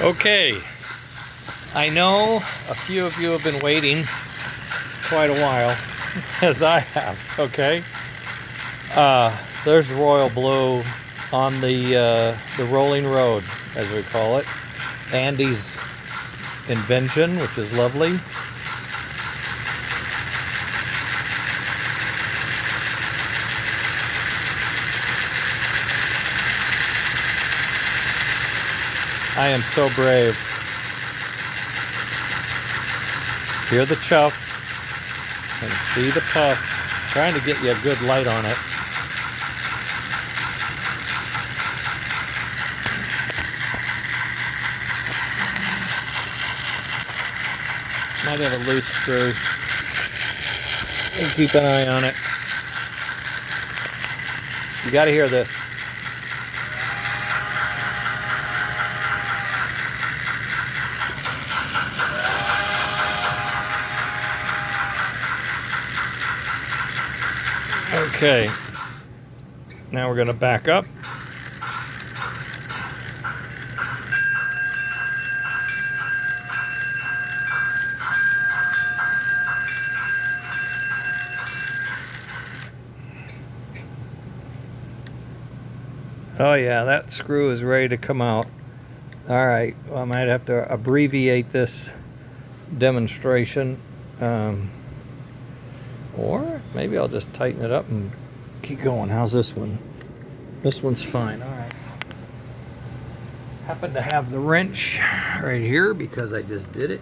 Okay, I know a few of you have been waiting quite a while, as I have, okay? There's Royal Blue on the rolling road, as we call it. Andy's invention, which is lovely. I am so brave. Hear the chuff and see the puff. Trying to get you a good light on it. Might have a loose screw. Keep an eye on it. You got to hear this. Okay, now we're going to back up. Oh yeah, that screw is ready to come out. All right, well, I might have to abbreviate this demonstration. Or maybe I'll just tighten it up and keep going. How's this one? This one's fine. All right. Happen to have the wrench right here because I just did it.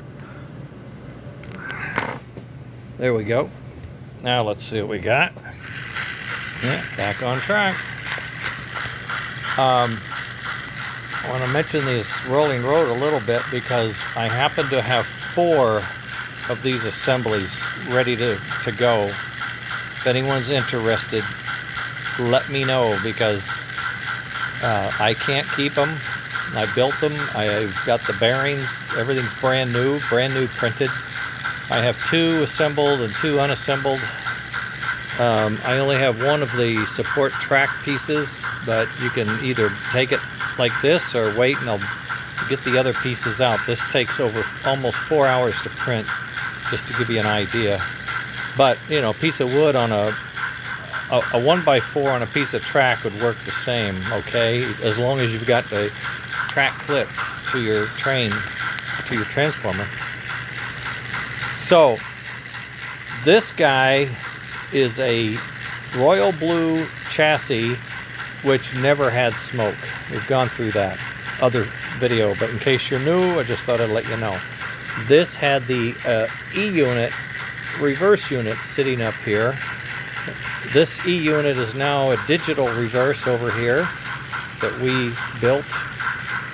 There we go. Now let's see what we got. Yeah, back on track. I want to mention this rolling road a little bit because I happen to have 4 of these assemblies ready to go. If anyone's interested, let me know because I can't keep them. I built them. I've got the bearings. Everything's brand new printed. I have 2 assembled and 2 unassembled. I only have 1 of the support track pieces, but you can either take it like this or wait and I'll get the other pieces out. This takes over almost 4 hours to print, just to give you an idea. But you know, a piece of wood on a 1x4 on a piece of track would work the same, okay? As long as you've got the track clip to your train, to your transformer. So this guy is a Royal Blue chassis which never had smoke. We've gone through that other video, but in case you're new, I just thought I'd let you know. This had the E-unit, reverse unit sitting up here. This E-unit is now a digital reverse over here that we built.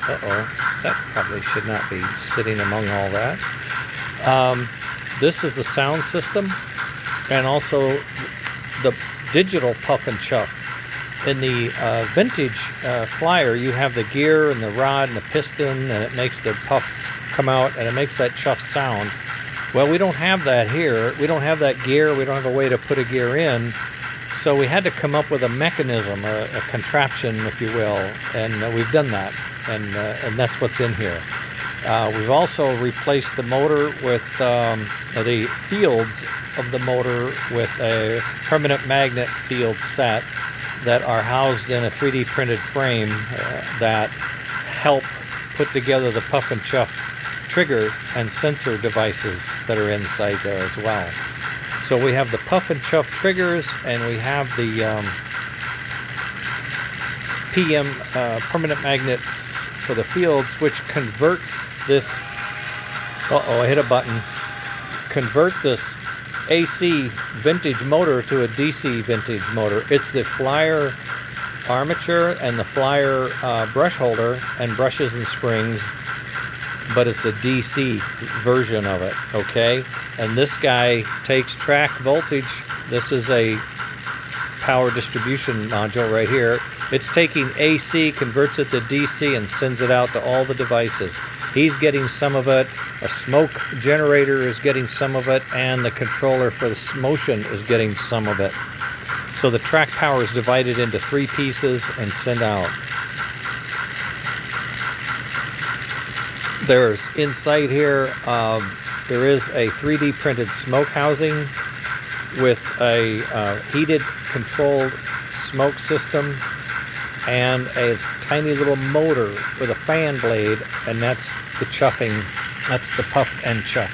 Uh-oh, that probably should not be sitting among all that. This is the sound system and also the digital Puff and Chuff. In the vintage flyer, you have the gear and the rod and the piston, and it makes the puff come out and it makes that chuff sound. Well, we don't have that here. We don't have that gear. We don't have a way to put a gear in. So we had to come up with a mechanism, a contraption, if you will, and we've done that, and that's what's in here. We've also replaced the motor with the fields of the motor with a permanent magnet field set that are housed in a 3D printed frame that help put together the Puff and Chuff trigger and sensor devices that are inside there as well. So we have the Puff and Chuff triggers, and we have the PM permanent magnets for the fields, which convert this. Uh-oh, I hit a button. Convert this AC vintage motor to a DC vintage motor. It's the flyer armature and the flyer brush holder and brushes and springs, but it's a DC version of it, okay? And this guy takes track voltage. This is a power distribution module right here. It's taking AC, converts it to DC, and sends it out to all the devices. He's getting some of it, a smoke generator is getting some of it, and the controller for the motion is getting some of it. So the track power is divided into 3 pieces and sent out. There's inside here, there is a 3D printed smoke housing with a heated controlled smoke system and a tiny little motor with a fan blade, and that's the chuffing, that's the puff and chuff.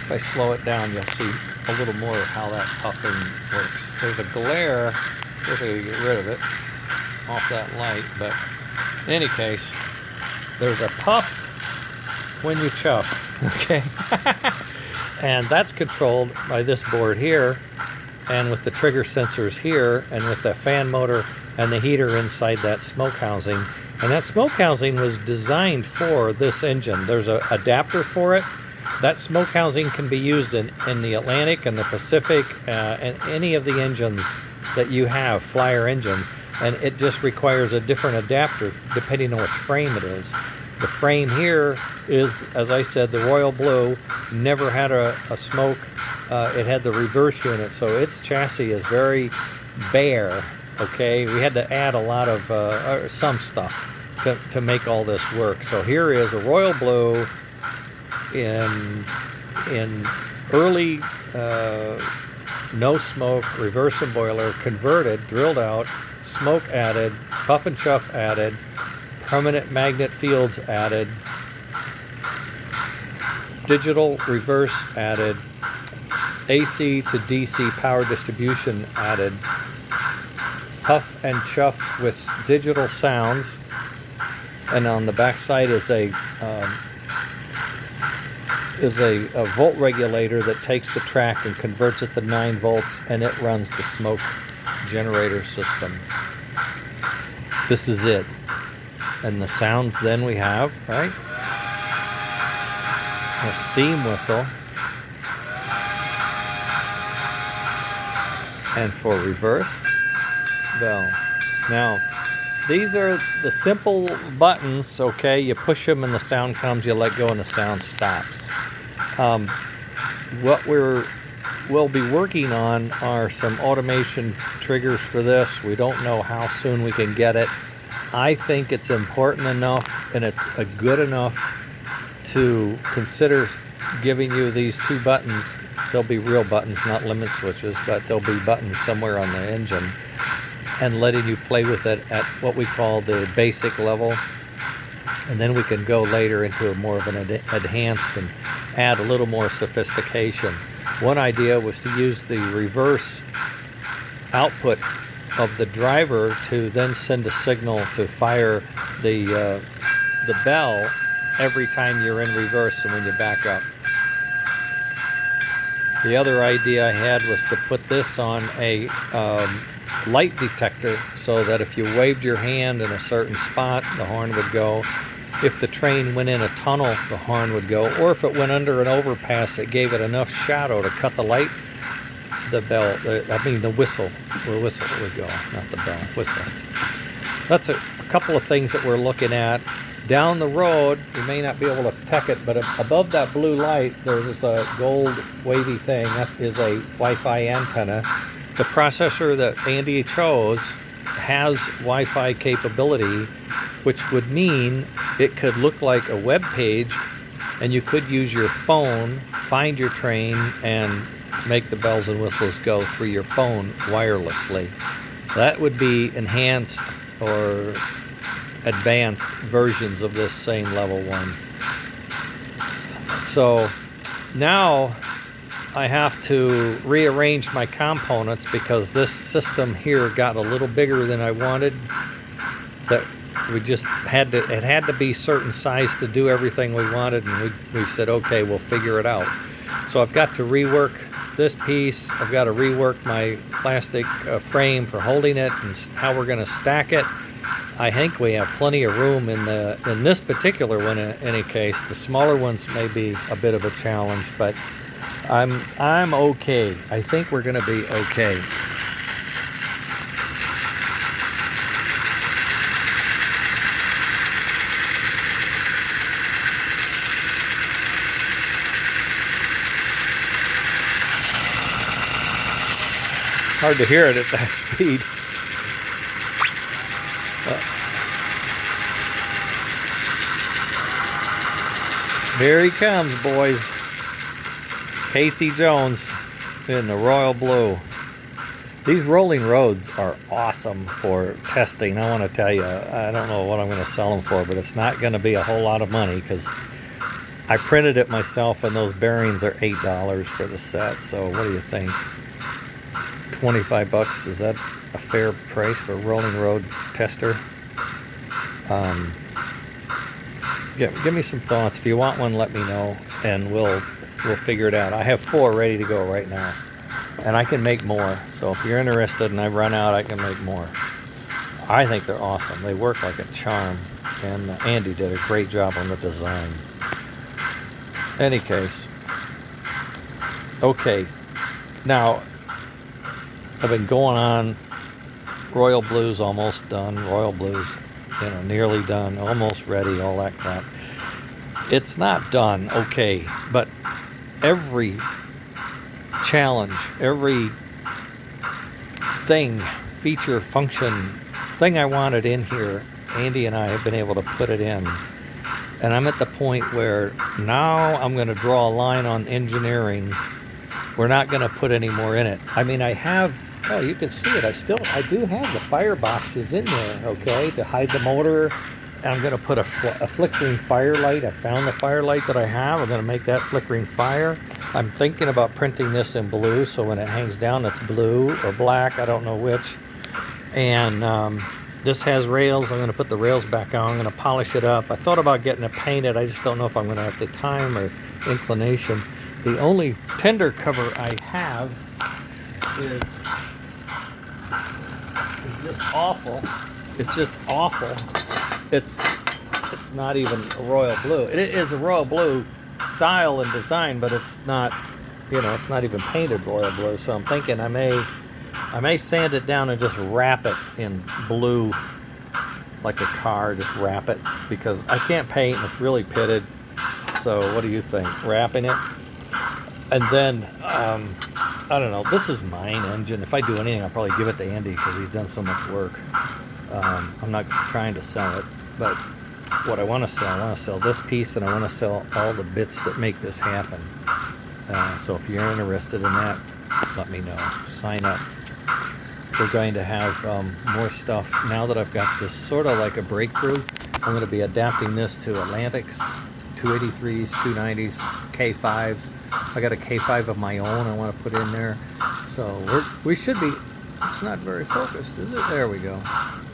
If I slow it down, you'll see a little more of how that puffing works. There's a glare, I wish I could get rid of it off that light, but in any case, there's a puff when you chuff, okay? And that's controlled by this board here, and with the trigger sensors here, and with the fan motor and the heater inside that smoke housing. And that smoke housing was designed for this engine. There's an adapter for it. That smoke housing can be used in the Atlantic and the Pacific, and any of the engines that you have, Flyer engines. And it just requires a different adapter depending on which frame it is. The frame here is, as I said, the Royal Blue, never had a smoke. It had the reverse unit, so its chassis is very bare, okay? We had to add a lot of, some stuff to make all this work. So here is a Royal Blue in early no smoke, reverse and boiler, converted, drilled out, smoke added, puff and chuff added, permanent magnet fields added, digital reverse added, AC to DC power distribution added, puff and chuff with digital sounds, and on the back side is a volt regulator that takes the track and converts it to 9 volts, and it runs the smoke generator system. This is it. And the sounds then we have, right? A steam whistle. And for reverse, bell. Now, these are the simple buttons, okay? You push them and the sound comes, you let go and the sound stops. What we'll be working on are some automation triggers for this. We don't know how soon we can get it. I think it's important enough and it's good enough to consider giving you these 2 buttons. They'll be real buttons, not limit switches, but they'll be buttons somewhere on the engine, and letting you play with it at what we call the basic level. And then we can go later into more of an enhanced and add a little more sophistication. One idea was to use the reverse output of the driver to then send a signal to fire the bell every time you're in reverse and when you back up. The other idea I had was to put this on a light detector so that if you waved your hand in a certain spot, the horn would go. If the train went in a tunnel, the horn would go. Or if it went under an overpass, it gave it enough shadow to cut the light, the bell, the whistle. The whistle would go, not the bell, whistle. That's a couple of things that we're looking at. Down the road, you may not be able to detect it, but above that blue light, there's a gold wavy thing. That is a Wi-Fi antenna. The processor that Andy chose has Wi-Fi capability, which would mean it could look like a web page, and you could use your phone, find your train, and make the bells and whistles go through your phone wirelessly. That would be enhanced or advanced versions of this same level 1. So now I have to rearrange my components because this system here got a little bigger than I wanted. That we just had to, it had to be certain size to do everything we wanted, and we said, okay, we'll figure it out. So I've got to rework this piece. I've got to rework my plastic frame for holding it and how we're going to stack it. I think we have plenty of room in this particular one. In any case, the smaller ones may be a bit of a challenge, but I'm okay. I think we're going to be okay. Hard to hear it at that speed. Here he comes, boys. Casey Jones in the Royal Blue. These rolling roads are awesome for testing. I want to tell you, I don't know what I'm going to sell them for, but it's not going to be a whole lot of money because I printed it myself, and those bearings are $8 for the set. So what do you think? 25 bucks, is that a fair price for a rolling road tester? Give me some thoughts. If you want one, let me know, and we'll figure it out. I have 4 ready to go right now, and I can make more. So if you're interested and I run out, I can make more. I think they're awesome. They work like a charm, and Andy did a great job on the design. Any case, okay, now I've been going on. Royal Blue's almost done. Royal Blue's, nearly done, almost ready, all that crap. It's not done, okay, but every challenge, every thing, feature, function, thing I wanted in here, Andy and I have been able to put it in. And I'm at the point where now I'm going to draw a line on engineering. We're not going to put any more in it. I mean, I have, oh, you can see it. I do have the fireboxes in there, okay, to hide the motor. And I'm going to put a flickering firelight. I found the firelight that I have. I'm going to make that flickering fire. I'm thinking about printing this in blue, so when it hangs down, it's blue or black. I don't know which. And this has rails. I'm going to put the rails back on. I'm going to polish it up. I thought about getting it painted. I just don't know if I'm going to have the time or inclination. The only tender cover I have is just awful. It's just awful. It's not even a Royal Blue. It is a Royal Blue style and design, but it's not, it's not even painted Royal Blue. So I'm thinking I may sand it down and just wrap it in blue like a car, just wrap it, because I can't paint and it's really pitted. So what do you think? Wrapping it? And then, I don't know, this is mine engine. If I do anything, I'll probably give it to Andy because he's done so much work. I'm not trying to sell it, but what I want to sell this piece, and I want to sell all the bits that make this happen. So if you're interested in that, let me know. Sign up. We're going to have more stuff. Now that I've got this sort of like a breakthrough, I'm going to be adapting this to Atlantics, 283s, 290s, K5s. I got a K5 of my own I want to put in there. So we should be, it's not very focused, is it? There we go.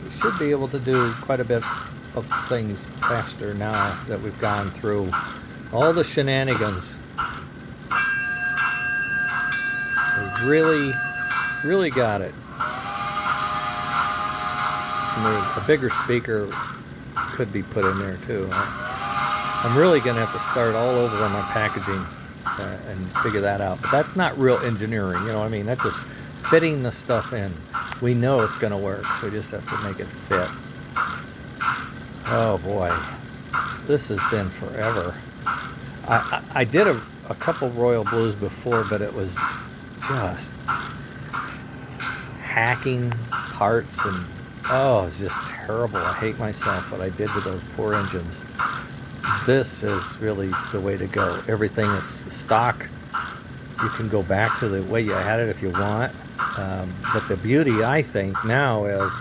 We should be able to do quite a bit of things faster now that we've gone through all the shenanigans. We really got it. A bigger speaker could be put in there too. I'm really going to have to start all over on my packaging and figure that out. But that's not real engineering, you know what I mean? That's just fitting the stuff in. We know it's going to work. We just have to make it fit. Oh boy, this has been forever. I did a couple Royal Blues before, but it was just hacking parts and it's just terrible. I hate myself what I did with those poor engines. This is really the way to go. Everything is stock. You can go back to the way you had it if you want. But the beauty, I think, now is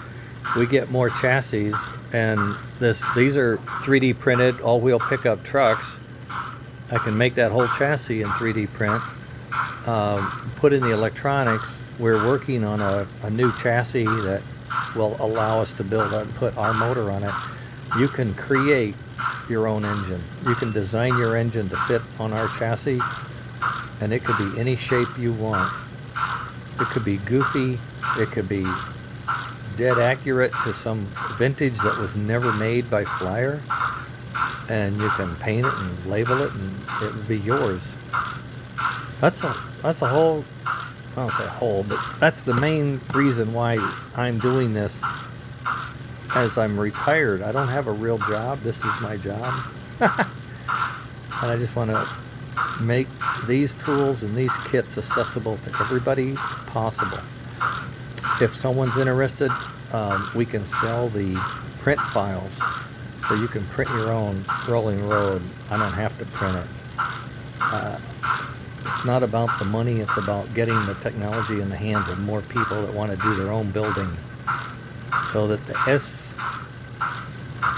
we get more chassis, and these are 3D printed all-wheel pickup trucks. I can make that whole chassis in 3D print. Put in the electronics. We're working on a new chassis that will allow us to build and put our motor on it. You can create your own engine. You can design your engine to fit on our chassis, and it could be any shape you want. It could be goofy. It could be dead accurate to some vintage that was never made by Flyer, and you can paint it and label it, and it would be yours. That's a whole, I don't say whole, but that's the main reason why I'm doing this. As I'm retired, I don't have a real job. This is my job. And I just want to make these tools and these kits accessible to everybody possible. If someone's interested, we can sell the print files So you can print your own rolling road. I don't have to print it. It's not about the money, it's about getting the technology in the hands of more people that want to do their own building. So that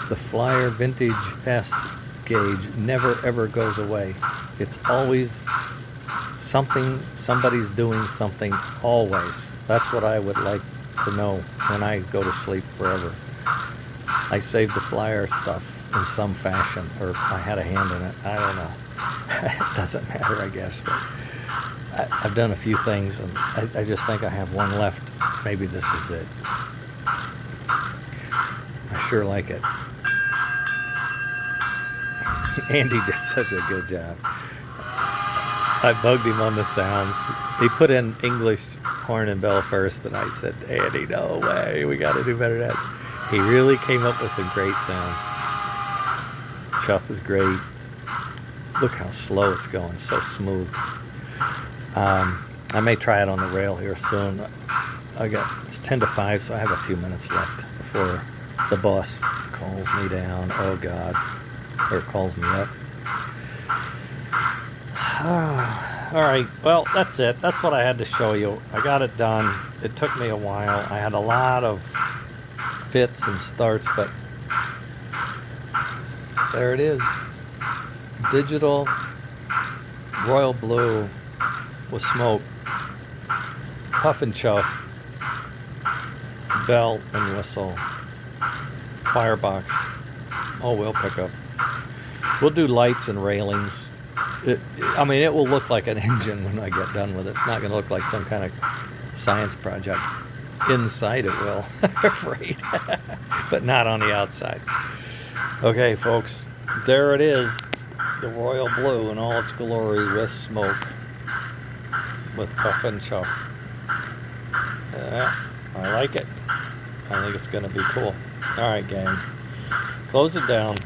the Flyer Vintage S gauge never ever goes away. It's always something, somebody's doing something, always. That's what I would like to know when I go to sleep forever. I saved the Flyer stuff in some fashion, or I had a hand in it. I don't know. It doesn't matter, I guess. But I've done a few things, and I just think I have one left. Maybe this is it. I sure like it. Andy did such a good job. I bugged him on the sounds. He put in English horn and bell first, and I said, Andy, no way, we got to do better than that. He really came up with some great sounds. Chuff is great. Look how slow it's going, so smooth. I may try it on the rail here soon. It's 10 to 5, so I have a few minutes left before the boss calls me down. Oh God, or calls me up. All right, well, that's it. That's what I had to show you. I got it done. It took me a while. I had a lot of fits and starts, but there it is. Digital Royal Blue with smoke, puff and chuff, bell and whistle, firebox, all-wheel pickup. We'll do lights and railings. It will look like an engine when I get done with it. It's not going to look like some kind of science project. Inside it will, I'm afraid, but not on the outside. Okay, folks, there it is, the Royal Blue in all its glory with smoke, with puff and chuff. Yeah, I like it. I think it's going to be cool. All right, gang, close it down.